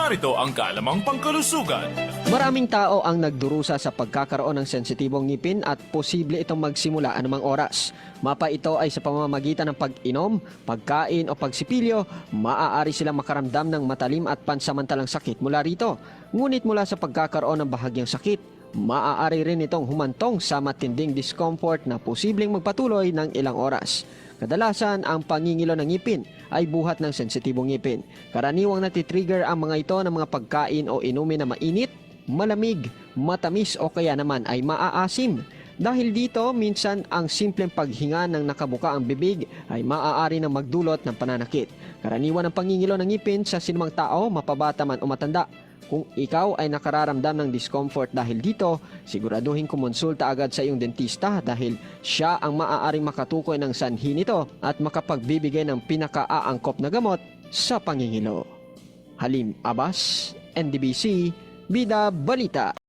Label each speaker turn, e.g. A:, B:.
A: narito ang kalamang pangkalusugan.
B: Maraming tao ang nagdurusa sa pagkakaroon ng sensitibong ngipin at posible itong magsimula anumang oras. Mapa ito ay sa pamamagitan ng pag-inom, pagkain o pagsipilyo, maaari silang makaramdam ng matalim at pansamantalang sakit mula rito. Ngunit mula sa pagkakaroon ng bahagyang sakit, maaari rin itong humantong sa matinding discomfort na posibleng magpatuloy ng ilang oras. Kadalasan, ang pangingilo ng ngipin ay buhat ng sensitibong ngipin. Karaniwang natitrigger ang mga ito ng mga pagkain o inumin na mainit, malamig, matamis o kaya naman ay maaasim. Dahil dito, minsan ang simpleng paghinga ng nakabuka ang bibig ay maaari na magdulot ng pananakit. Karaniwan ang pangingilo ng ngipin sa sinumang tao, mapabata man o matanda. Kung ikaw ay nakararamdam ng discomfort dahil dito, siguraduhin kumonsulta agad sa iyong dentista dahil siya ang maaaring makatukoy ng sanhi nito at makapagbibigay ng pinakaaangkop na gamot sa pangingilo. Halim Abbas, NDBC, Bida Balita.